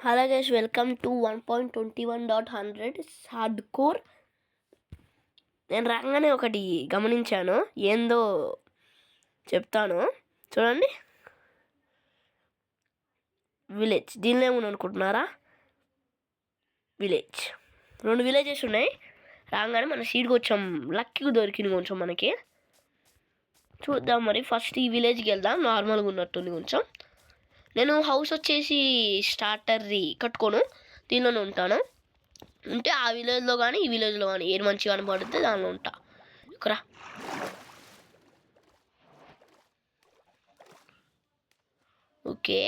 Hello guys, welcome to 1.21.100 hardcore. నేను రాగానే ఒకటి గమనించాను, ఏందో చెప్తాను చూడండి. విలేజ్, దీనిలో ఏమని అనుకుంటున్నారా? విలేజ్, 2 విలేజెస్ ఉన్నాయి. రాగానే మన సీడ్కి వచ్చాం, లక్కీగా దొరికింది కొంచెం మనకి. చూద్దాం మరి. ఫస్ట్ ఈ విలేజ్కి వెళ్దాం. నార్మల్గా ఉన్నట్టుంది కొంచెం. నేను హౌస్ వచ్చేసి స్టార్టర్ది కట్టుకోను, దీనిలోనే ఉంటాను. ఉంటే ఆ విలేజ్లో కానీ ఈ విలేజ్లో కానీ ఏది మంచిగా కనపడితే దానిలో ఉంటా. ఇక్కడ ఓకే,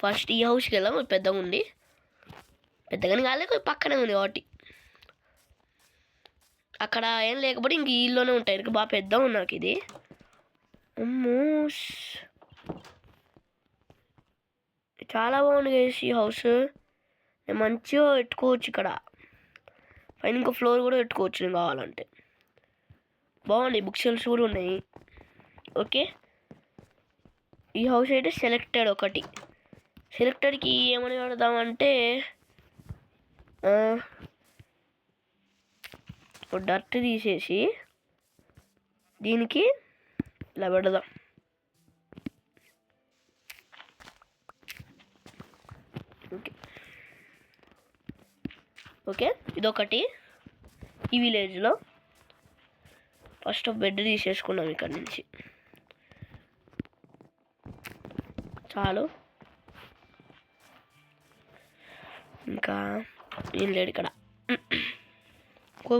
ఫస్ట్ ఈ హౌస్కి వెళ్దాం. పెద్దగా ఉంది, పెద్దగానే కాలే, కొంచెం పక్కనే ఉంది కాబట్టి అక్కడ ఏం లేకపోతే ఇంక ఇల్లులోనే ఉంటాయి. ఇంకా బాగా పెద్దగా ఉంది నాకు ఇది. చాలా బాగుంది గైస్ ఈ హౌస్. నేను మంచిగా పెట్టుకోవచ్చు ఇక్కడ. పైన ఇంకో ఫ్లోర్ కూడా పెట్టుకోవచ్చు నేను కావాలంటే. బాగుంది, బుక్ షెల్ఫ్స్ కూడా ఉన్నాయి. ఓకే, ఈ హౌస్ అయితే సెలెక్టెడ్. ఒకటి సెలెక్టెడ్కి ఏమని పెడదామంటే డర్ట్ తీసేసి దీనికి ఇలా పెడదాం. ఓకే, ఇదొకటి. ఈ విలేజ్లో ఫస్ట్ బెడ్ తీసేసుకున్నాం ఇక్కడ నుంచి. చాలు, ఇంకా ఏం లేదు ఇక్కడ.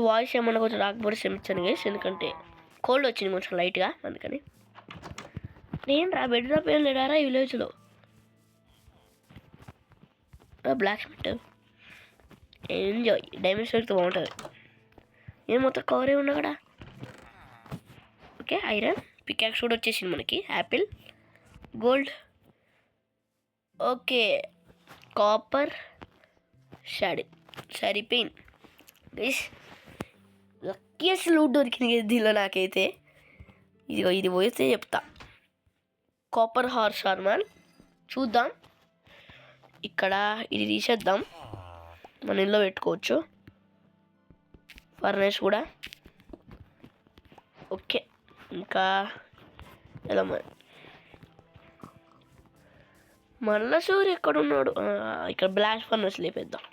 వాయిస్ ఏమన్నా కొంచెం రాకపోతే క్షమించాను గైస్, ఎందుకంటే కోల్డ్ వచ్చింది కొంచెం లైట్గా, అందుకని. నేను బెడ్ డ్రాప్ ఏం లేడారా ఈ విలేజ్లో? బ్లాక్ స్మిత్ ఎంజాయ్, డైమండ్ స్టోర్తో బాగుంటుంది. నేను మొత్తం కవరే ఉన్నా కదా. ఓకే, ఐరన్ పికాక్స్ కూడా వచ్చేసింది మనకి. యాపిల్, గోల్డ్, ఓకే, కాపర్, సరిపోయిన్ గైస్. లక్కీయెస్ట్ లూట్ దొరికింది దీనిలో నాకైతే. ఇది పోయితే చెప్తా. కాపర్ హార్స్ ఆర్మర్ చూద్దాం. ఇక్కడ ఇది తీసేద్దాం, మన ఇల్లు పెట్టుకోవచ్చు. ఫర్నేస్ కూడా ఓకే. ఇంకా ఎలా మళ్ళా సూర్య ఎక్కడ ఉన్నాడు? ఇక్కడ బ్లాక్ ఫర్నేస్ లేపేద్దాం.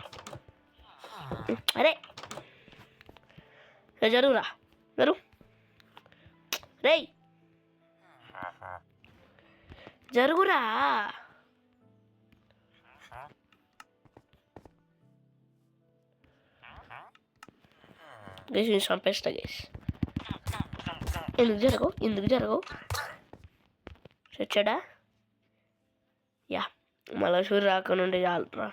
అరే జరుగురా, రేయ్ జరుగురా. గేస్ చంపేస్తా గేస్. ఎందుకు జరగవు చచ్చాడా? యా, మళ్ళా సూర్యు రాకుండా చాలురా.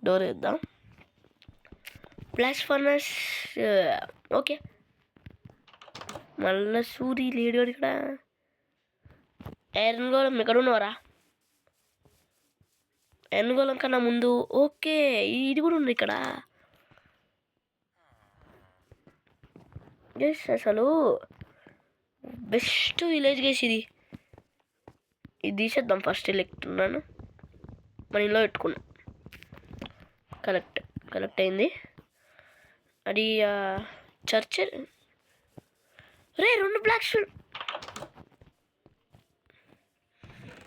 డోర్ వేద్దాం. Plus furnace okay. మళ్ళా సూర్యు లేడు ఇక్కడ. ఐరన్ గోళం ఎక్కడ ఉన్నవరా? ఐరన్ గోళం కన్నా ముందు. ఓకే, ఇది కూడా ఉంది ఇక్కడ. గేస్ అసలు బెస్ట్ విలేజ్ గేస్ ఇది. తీసేద్దాం ఫస్ట్. ఎలెక్ట్రున్నాను, మన ఇంట్లో పెట్టుకున్నాం. కలెక్ట్ అయింది. అది చర్చ్. రే 2 బ్లాక్స్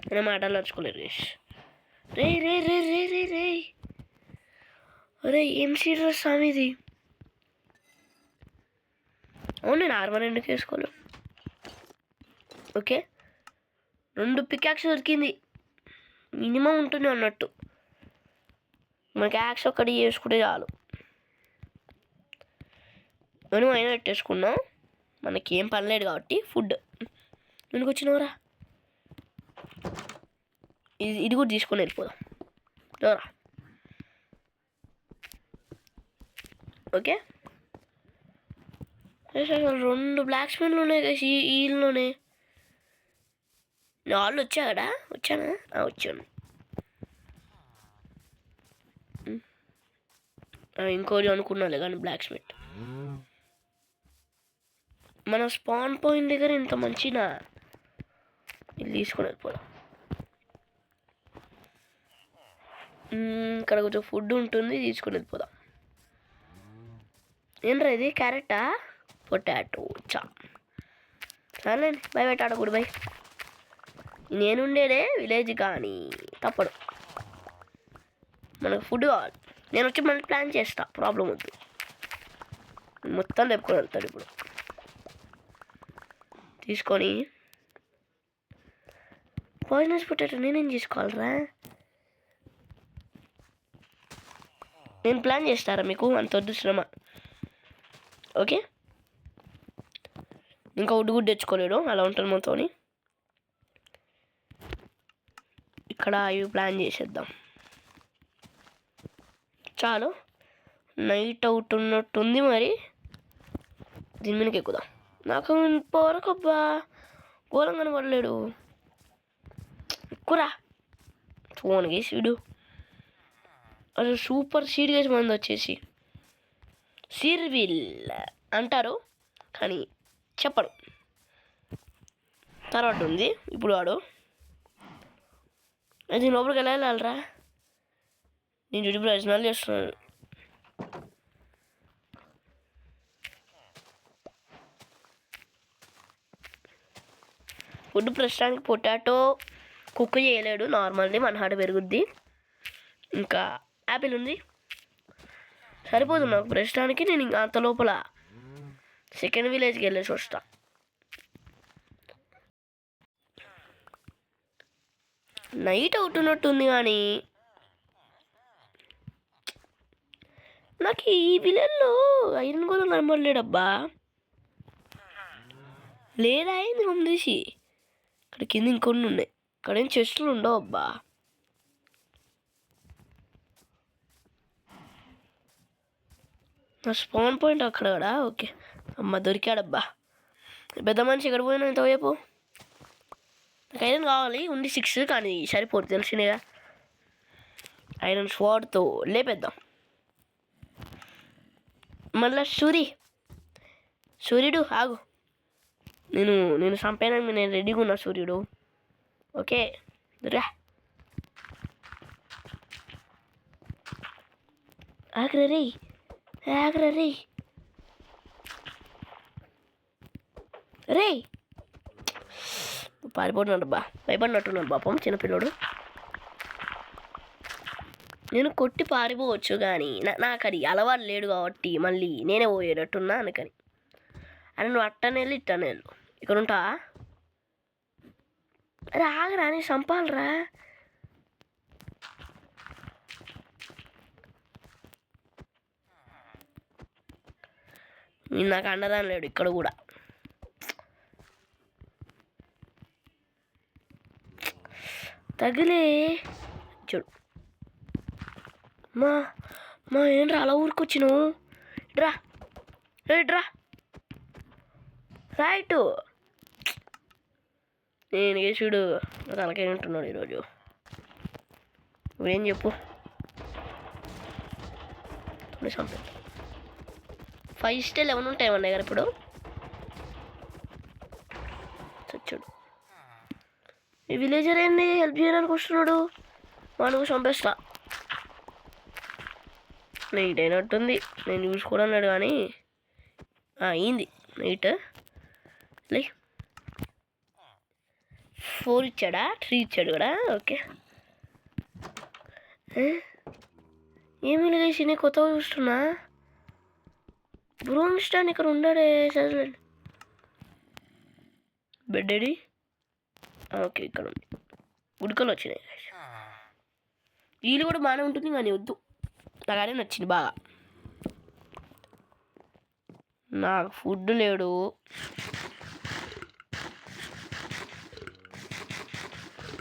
నేను మాటలు నడుచుకోలేదు గేస్. రే రే రే రే రే రే రే ఏం సీరియస్ స్వామి ఇది? అవును, నేను ఆర్మర్ ఎందుకు వేసుకోలేదు? ఓకే, 2 పికాక్స్ దొరికింది. మినిమం ఉంటుంది అన్నట్టు. మనకి యాక్స్ ఒక్కటి వేసుకుంటే చాలు. మనం అయినా పెట్టేసుకున్నాం, మనకి ఏం పని లేదు కాబట్టి. ఫుడ్ ఎందుకు వచ్చినవరా? ఇది కూడా తీసుకొని వెళ్ళిపోదాం. రా. ఓకే, 2 బ్లాక్ స్మిన్లు ఉన్నాయి కదా ఈ ఇల్లులోనే. వాళ్ళు వచ్చాడా? వచ్చానా? వచ్చాను. ఇంకోటి అనుకున్నాలే కానీ బ్లాక్ స్మిత్. మన స్పాన్ పాయింట్ దగ్గర ఇంత మంచిగా ఇది తీసుకొని వెళ్ళిపోదాం. ఇక్కడ కొంచెం ఫుడ్ ఉంటుంది, తీసుకుని వెళ్ళిపోదాం. ఏంట్రా ఇది, క్యారెటా పొటాటో చా? సరేలేండి, బై పెట్టాడు గుడి బై. నేనుండేదే విలేజ్ కానీ తప్పడు, మనకు ఫుడ్ కావాలి. నేను వచ్చి మళ్ళీ ప్లాన్ చేస్తా, ప్రాబ్లం వద్దు. మొత్తం తెప్పుకొని వెళ్తాడు ఇప్పుడు. తీసుకొని పాయిజనస్ పొటాటో నేనేం చేసుకోవాలరా? నేను ప్లాన్ చేస్తారా మీకు? అంత వద్దు శ్రమ. ఓకే, ఇంకా ఉడ్డు గుడ్డు తెచ్చుకోలేడు, అలా ఉంటుంది మనతోని. ఇక్కడ ఇవి ప్లాన్ చేసేద్దాం. చాలు, నైట్ అవుట్ ఉన్నట్టుంది. మరి దీని మీదకి ఎక్కుదాం. నాకు ఇంతవరకు అబ్బా ఘోరం కనబడలేడు. ఎక్కురా ఫోన్ గేసి వీడు అసలు సూపర్ సీరియస్ మంది వచ్చేసి సిర్విల్ అంటారు కానీ చెప్పడు. తర్వాత ఉంది ఇప్పుడు వాడు. అది లోపలికి వెళ్ళాలరా, నేను చూడు ప్రయోజనాలు చేస్తున్నాను. ఫుడ్ ప్రస్తుతానికి పొటాటో కుక్ చేయలేడు, నార్మల్ది 1 పెరుగుద్ది. ఇంకా యాపిల్ ఉంది, సరిపోదు నాకు ప్రస్తుతానికి. నేను ఇంకా అంత లోపల సెకండ్ విలేజ్కి వెళ్ళేసి వస్తా. నైట్ అవుతున్నట్టుంది కానీ నాకు ఈ విలేజ్లో ఐరన్ కూడా కనబడలేడబ్బా. లేదా అయింది గమనిసి, ఇక్కడ కింద ఇంకొన్ని ఉన్నాయి. ఇక్కడ ఏం చెస్టులు ఉండవు అబ్బా. నా స్పాన్ పాయింట్ అక్కడ కూడా. ఓకే అమ్మ దొరికాడబ్బా. పెద్ద మనిషి ఎక్కడ పోయినా ఇంతవైపు. నాకు ఐరన్ కావాలి, ఉంది 6 కానీ సరిపోదు తెలిసినగా. ఐరన్ స్వాడ్తో లేపేద్దాం. మళ్ళా సూర్యుడు ఆగు, నేను చంపేయడానికి నేను రెడీగా ఉన్నా సూర్యుడు. ఓకే రా, ఆగ్రా రే రే పారిపోతున్నాడు బా, భయపడినట్టున్నాడు పాపం చిన్నపిల్లడు. నేను కొట్టి పారిపోవచ్చు కానీ నాకు అది అలవాటు లేడు కాబట్టి మళ్ళీ నేనే పోయేటట్టున్నా అందుకని. అని నువ్వు అట్టనే వెళ్ళి ఇట్టనే వెళ్ళు, ఇక్కడ ఉంటా. అరే ఆగరా, నేను చంపాలరా. నాకు అండదాని లేడు ఇక్కడ కూడా. తగిలే చూడు మా ఏంట్రా అలా ఊరికొచ్చినావు? Draw right. నేను చూడు తలకాయ ఉంటున్నాడు ఈరోజు. నువ్వేం చెప్పు. 5 స్టే 11 ఉంటాయి మన దగ్గర ఇప్పుడు. చూడు ఈ విలేజర్ ఏంది హెల్ప్ చేయడానికి వస్తున్నాడు. మనకు చంపేస్తా. నైట్ అయినట్టుంది, నేను చూసుకోవడం కానీ అయింది నైట్. లే 4 ఇచ్చాడా, 3 ఇచ్చాడు కూడా. ఓకే ఏమి లేచి నేను కొత్తగా చూస్తున్నా. బ్రూమ్ స్టాండ్ ఇక్కడ ఉన్నాడే, చదవండి. Bed AD? ఓకే ఇక్కడ ఉంది. ఉడకలు వచ్చినాయి. వీళ్ళు కూడా బాగానే ఉంటుంది కానీ వద్దు, నాకు అదే నచ్చింది బాగా. నాకు ఫుడ్ లేడు.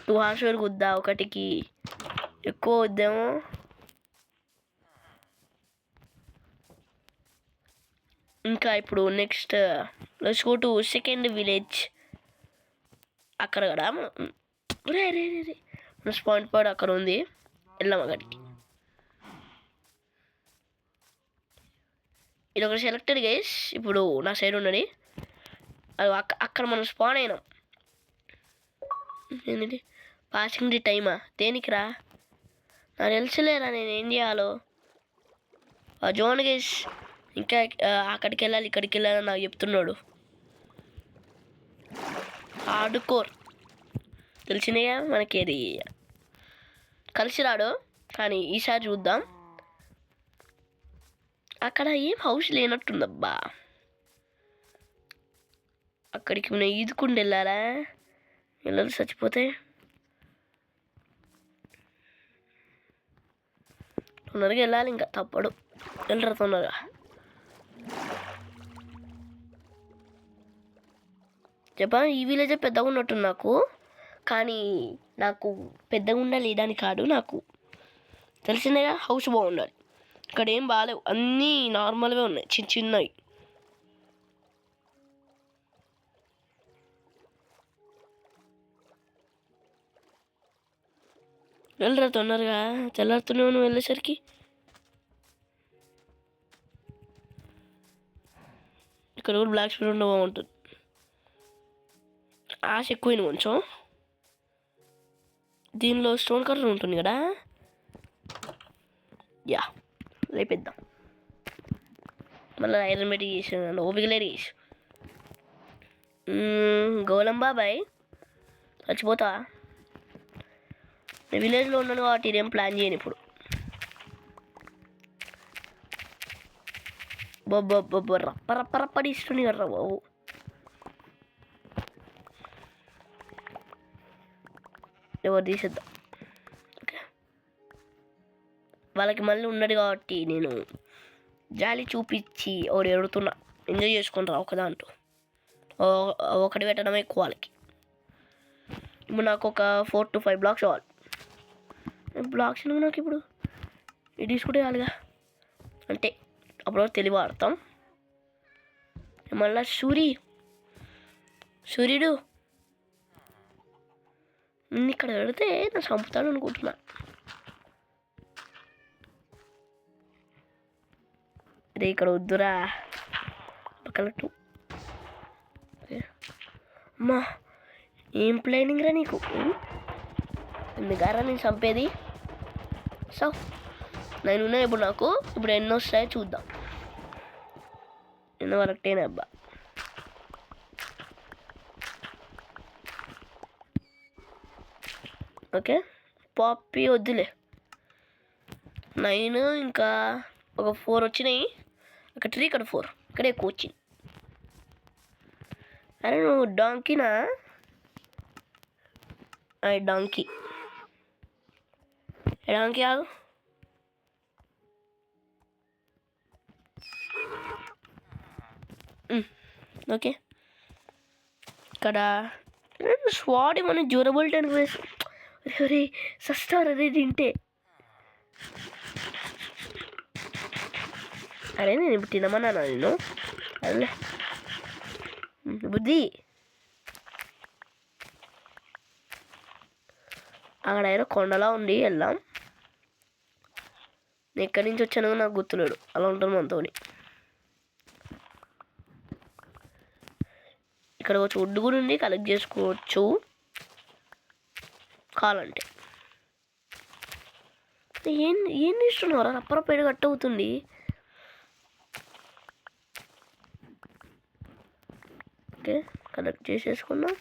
టూ హార్స్ వరకు వద్దా, ఒకటికి ఎక్కువ వద్దేమో. ఇంకా ఇప్పుడు next let's go to second village. అక్కడ కూడా రే మన స్పాయింట్ పాయింట్ అక్కడ ఉంది, వెళ్ళాం అక్కడికి. ఇది ఒక సెలెక్టెడ్ గైస్. ఇప్పుడు నా సైడ్ ఉన్నది అది అక్కడ మనం స్పాన్ అయినాం. ఏంటంటే పాసింగ్ ది టైమా దేనికి రా? నాకు తెలుసులేరా నేను ఏం చేయాలో. ఆ జోన్ గేస్ ఇంకా అక్కడికి వెళ్ళాలి ఇక్కడికి వెళ్ళాలని నాకు చెప్తున్నాడు. హార్డ్ కోర్ తెలిసినాయా మనకి, అది కలిసి రాడు. కానీ ఈసారి చూద్దాం. అక్కడ ఏం హౌస్ లేనట్టుందబ్బా. అక్కడికి మనం ఈదుకుంటూ వెళ్ళాలా? వెళ్ళాలి చచ్చిపోతే. తొందరగా వెళ్ళాలి, ఇంకా తప్పడు. వెళ్ళరా తొందరగా. చెప్పాను ఈ విలేజ్ పెద్దగా ఉన్నట్టుంది నాకు. కానీ నాకు పెద్దగా ఉండాలి లేదని కాదు, నాకు తెలిసిందేగా హౌస్ బాగుండాలి. ఇక్కడ ఏం బాగాలేవు, అన్నీ నార్మల్గా ఉన్నాయి, చిన్న చిన్నవి. వెళ్ళరా తొందరగా, తెల్లారుతున్నావు నువ్వు వెళ్ళేసరికి. ఇక్కడ కూడా బ్లాక్ స్పిన్ ఉండ బాగుంటుంది. ఆశ ఎక్కువైంది కొంచెం. దీనిలో స్టోన్ కలర్ ఉంటుంది కదా, యా లేపిద్దాం. మళ్ళీ ఐరన్ మెటీ చేసాను, ఓపిక లేదు చేసి. గోలం బాబాయ్ చచ్చిపోతా. నేను విలేజ్లో ఉన్నాను కాబట్టి ఇదేం ప్లాన్ చేయను ఇప్పుడు. బొబ్బ రప్ప రప్ప రప్పడి ఇస్తుంది కర్రా బాబు. ఎవరు తీసేద్దాం. ఓకే, వాళ్ళకి మళ్ళీ ఉన్నది కాబట్టి నేను జాలి చూపించి ఒకటి ఎడుతున్నా. ఎంజాయ్ చేసుకుంటారా ఒకదాంట్లో, ఒకటి పెట్టడం ఎక్కువ వాళ్ళకి. ఇప్పుడు నాకు ఒక 4 to 5 బ్లాక్స్ కావాలి. బ్లాక్స్ నాకు ఇప్పుడు ఇది తీసుకుంటే చాలుగా. అంటే అప్పుడు తెలివి ఆడతాం. మళ్ళా సూర్యుడు ఇక్కడ పెడితే నేను చంపుతాను అనుకుంటున్నా. అదే ఇక్కడ వద్దురా కలెక్టు. అమ్మా ఏం ప్లానింగ్ రా నీకు, ఎందుకారా నేను చంపేది. సో 9 ఉన్నాయి ఇప్పుడు నాకు. ఇప్పుడు ఎన్ని వస్తాయో చూద్దాం. ఎన్నో వరకటేనే అబ్బా. ఓకే పాపి వద్దులే. 9 ఇంకా ఒక 4 వచ్చినాయి. అక్కడ 3 ఇక్కడ 4 ఇక్కడ ఎక్కువ వచ్చింది. అరే నువ్వు డాంకీనా? డాంకీ ఆగు. ఓకే ఇక్కడ స్వాడ్ ఏమన్నా డ్యూరబిలిటీ అని వేసి అరే సస్టార్ అదే తింటే. అరే నేను ఇప్పుడు తినమన్నాను నేను. అదే బుద్ధి అక్కడ ఏదో కొండలా ఉంది, వెళ్దాం. నేను ఎక్కడి నుంచి వచ్చానో నాకు గుర్తులేడు, అలా ఉంటుంది మనతోని. ఇక్కడ వచ్చి వుడ్ కూడా ఉంది, కలెక్ట్ చేసుకోవచ్చు కావాలంటే. ఏం తీస్తున్నారా? రప్పరపేడు కట్ అవుతుంది. ఓకే కలెక్ట్ చేసేసుకున్నాం.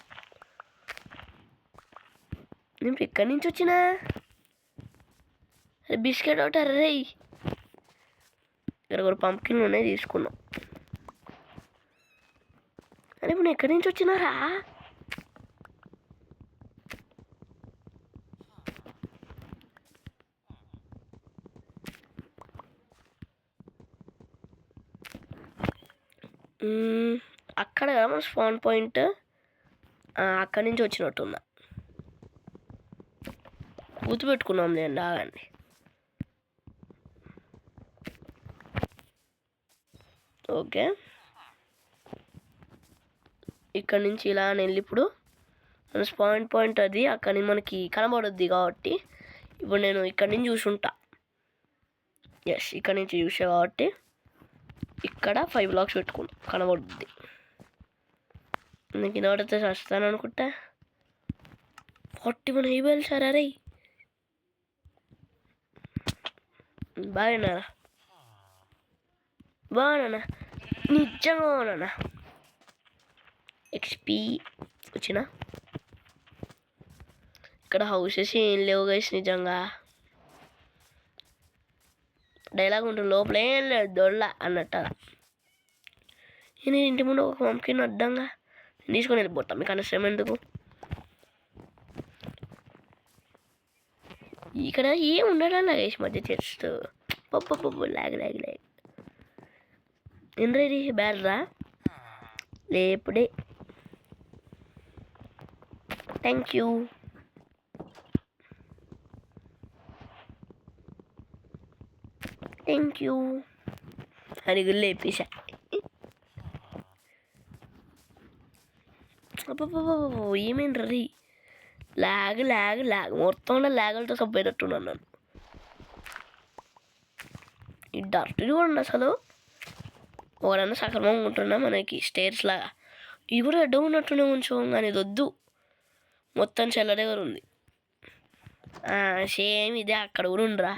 నేను ఎక్కడి నుంచి వచ్చినా బిస్కెట్ ఒకటి. అర్రే ఇక్కడ కూడా పంప్కిన్లు ఉన్నాయి, తీసుకున్నాం. అరే ఇప్పుడు నేను ఎక్కడి నుంచి వచ్చినారా? అక్కడ కదా మన స్పాన్ పాయింట్, అక్కడి నుంచి వచ్చినట్టుందా? గుర్తుపెట్టుకున్నాం లేండి, ఆగండి. ఓకే ఇక్కడ నుంచి ఇలా వెళ్ళి ఇప్పుడు మన స్పాన్ పాయింట్ అది అక్కడి మనకి కనబడుద్ది కాబట్టి ఇప్పుడు నేను ఇక్కడి నుంచి చూసుంటా. ఎస్ ఇక్కడ నుంచి చూసా కాబట్టి ఇక్కడ 5 బ్లాక్స్ పెట్టుకున్నా, కనబడుద్ది. నీకు ఇనబడితే వస్తాను అనుకుంటా. 41 హైబెల్ సార్. అరే బాగా బాగున్నా నిజంగా బాగున్నా ఎక్స్పీ వచ్చిన ఇక్కడ హౌసెస్ ఏం లేవు గైస్ నిజంగా డైలాగ్ ఉంటుంది లోపల ఏం లేదు దొల్ల అన్నట్టు నేను ఇంటి ముందు ఒక పంపిన అడ్డంగా తీసుకొని వెళ్ళిపోతాం మీకు అనవసరం ఎందుకు ఇక్కడ ఏం ఉండడం గైస్ మధ్య చేస్తూ పప్పు లాగ్ ఏంటి బ్యాడ్రా లేపుడే థ్యాంక్ యూ అని గుళ్ళు లేపేసా ఏమేంటి రది లాగ్ మొత్తం లాగులతో సబ్బేటట్టున్నాను నన్ను ఈ డర్ట్ చూడండి అసలు ఒకడన్నా సక్రమంగా ఉంటున్నా మనకి స్టేర్స్ లాగా ఇది కూడా అడ్డం ఉన్నట్టునే కొంచెం కానీ ఇది వద్దు మొత్తం చెల్ల దగ్గర ఉంది సేమ్ ఇదే అక్కడ కూడా ఉండరా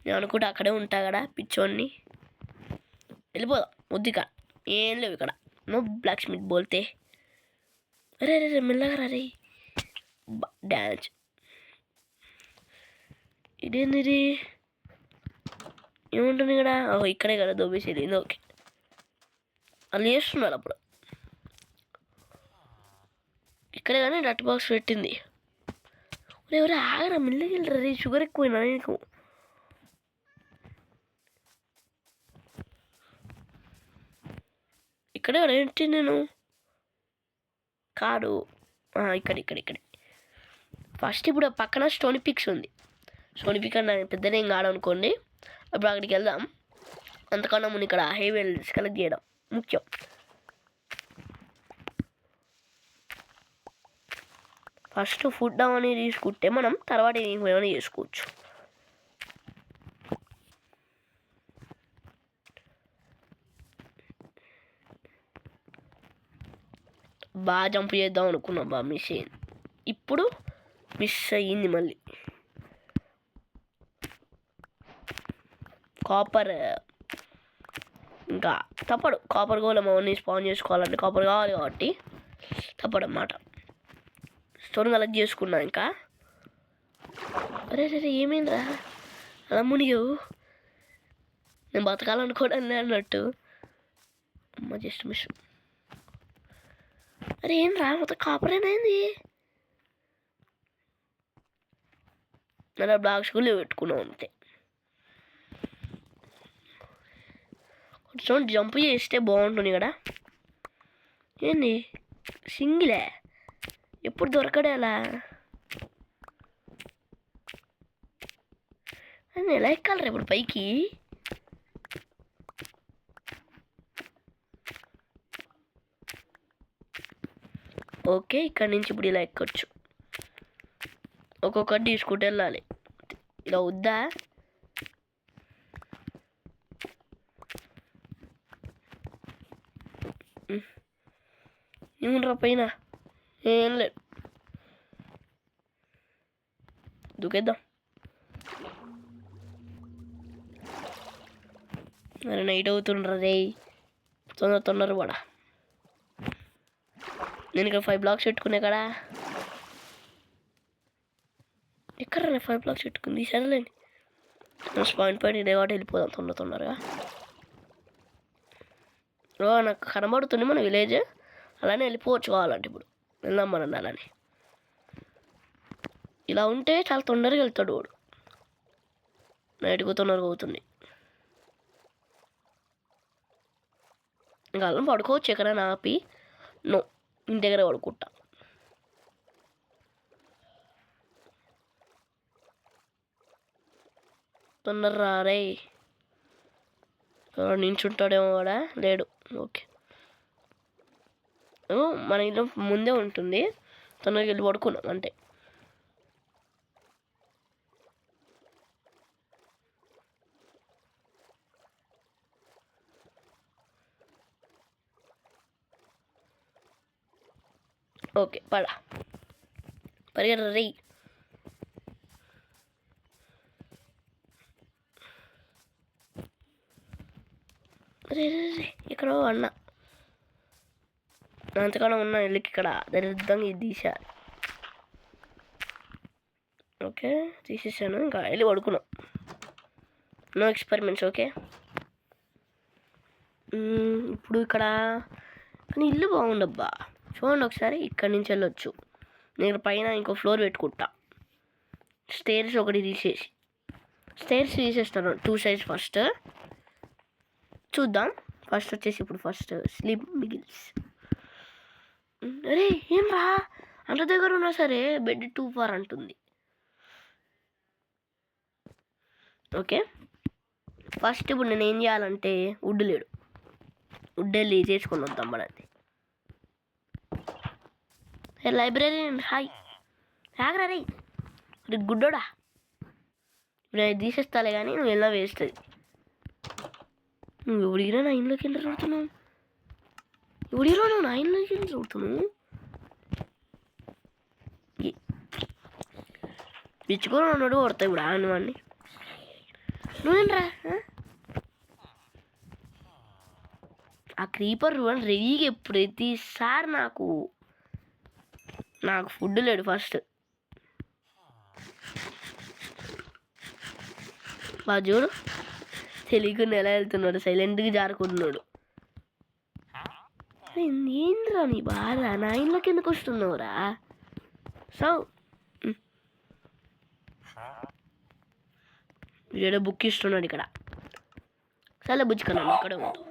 నేను అనుకుంటే అక్కడే ఉంటా కదా పిచ్చోన్ని వెళ్ళిపోదాం వద్దిక ఏం లేవు ఇక్కడ నో బ్లాక్ స్మిత్ బోల్తే అరే మెల్లగా రే డ్యాన్స్ ఇదేంది ఏముంటుంది ఇక్కడ ఇక్కడే కదా దోబేసేది ఓకే వాళ్ళు చేస్తున్నారు అప్పుడు ఇక్కడే కానీ డట్ బాక్స్ పెట్టింది ఎవరు ఆగరా మెల్లగా వెళ్ళరా రే షుగర్ ఎక్కువైనా నీకు ఇక్కడే ఏంటి నేను కాడు ఇక్కడ ఫస్ట్ ఇప్పుడు పక్కన స్టోన్ పిక్స్ ఉంది స్టోన్ పిక్ అంటే పెద్దనే కాడు అనుకోండి అప్పుడు అక్కడికి వెళ్దాం అంతకన్నా ముందు ఇక్కడ హైవేల్స్ కలెక్ట్ చేయడం ముఖ్యం ఫస్ట్ ఫుడ్ అవన్నీ తీసుకుంటే మనం తర్వాత ఏమైనా చేసుకోవచ్చు బాగా జంప్ చేద్దాం అనుకున్నాం మిస్ అయింది ఇప్పుడు మిస్ అయ్యింది మళ్ళీ కాపర్ ఇంకా తప్పడు కాపర్ గోళం అవన్నీ స్పాన్ చేసుకోవాలంటే కాపర్ కావాలి కాబట్టి తప్పడు అన్నమాట స్టోన్ కలెక్ట్ చేసుకున్నా ఇంకా అరే ఏమైందిరా అలా మునిగావు నేను బతకాలనుకోవడానికి అన్నట్టు అమ్మ జస్ట్ మిస్ అరే ఏం రా మొత్తం కాపర్ ఏమైంది అలా బ్లాక్ స్కూల్లో పెట్టుకున్నాం అంతే కొంచెం జంప్ చేస్తే బాగుంటుంది కదా ఏంది సింగిలే ఎప్పుడు దొరకడే అలా అని ఎలా ఎక్కాలరా ఇప్పుడు పైకి ఓకే ఇక్కడ నుంచి ఇప్పుడు ఇలా ఎక్కొచ్చు ఒక్కొక్కటి తీసుకుంటూ వెళ్ళాలి ఇలా వద్దా ఏముండ్రా పైన ఏం లేదు దూకేద్దాం మరి నైట్ అవుతుండ్రా రే తొందర పడా నేను ఇక్కడ 5 బ్లాక్స్ పెట్టుకునే కదా ఎక్కడ 5 బ్లాక్స్ పెట్టుకుంది సరేలేండి పాయింట్ ఇదే వాటి వెళ్ళిపోదాం తొందరగా నాకు కనబడుతుంది మన విలేజ్ అలానే వెళ్ళిపోవచ్చు కావాలంటే ఇప్పుడు వెళ్దాం మనం అలానే ఇలా ఉంటే చాలా తొందరగా వెళ్తాడు వాడు నైట్కు తొందరగా అవుతుంది ఇంకా అలా పడుకోవచ్చు ఎక్కడైనా ఆపి నో ఇంటి దగ్గర పడుకుంటా తొందర రారే నించుంటాడేమో కూడా లేడు ఓకే మన ఇల్లు ముందే ఉంటుంది తొందరగా వెళ్ళి పడుకున్నాం అంటే ఓకే పరిగెర్ర రే ఎక్కడో అన్న అంతకన్నా ఉన్న ఇళ్ళకి ఇక్కడ దరిద్రంగా ఇది తీసేయాలి. ఓకే తీసేసాను, ఇంకా వెళ్ళి పడుకున్నాం. No experiments. ఓకే ఇప్పుడు ఇక్కడ కానీ ఇల్లు బాగుండబ్బా. చూడండి ఒకసారి, ఇక్కడి నుంచి వెళ్ళొచ్చు. నేను పైన ఇంకో ఫ్లోర్ పెట్టుకుంటా. స్టేర్స్ ఒకటి తీసేసి, స్టేర్స్ తీసేస్తాను 2 సైడ్స్. ఫస్ట్ చూద్దాం. ఫస్ట్ వచ్చేసి ఇప్పుడు ఫస్ట్ స్లీప్ మిగిల్స్. అరే ఏం రా, అంత దగ్గర ఉన్నా సరే బెడ్ 2 ఫార్ అంటుంది. ఓకే ఫస్ట్ ఇప్పుడు నేను ఏం చేయాలంటే, వుడ్ లేడు, వుడ్ వెళ్ళి చేసుకొని వద్దాం మనది. లైబ్రరీ హాయ్ ఆగరా రే, గుడ్డోడా. ఇప్పుడు అది తీసేస్తాలే కానీ నువ్వు ఎలా వేస్తుంది. నువ్వు ఎవడిగిరా నా ఇంట్లోకి వెళ్ళి చూడుతున్నావు, ఎవడిగిరా నువ్వు నా ఇంట్లోకి వెళ్ళి చూడుతున్నావు. పిచ్చుకొని ఉన్నాడు కొడతాయి ఇప్పుడు ఆనవాడిని. నువ్వేంట్రా ఆ క్రీపర్ రెడీగా ప్రతిసారి నాకు ఫుడ్ లేడు. ఫస్ట్ చూడు తెలియకుండా ఎలా వెళ్తున్నాడు, సైలెంట్గా జారుకుంటున్నాడు. ఏంద్రా నీ బాధ, నా ఇంట్లోకి ఎందుకు వస్తున్నావురా? సో వీడేదో బుక్ ఇస్తున్నాడు ఇక్కడ. సరే బుచ్చుకున్నాను, అక్కడే ఉంటాం.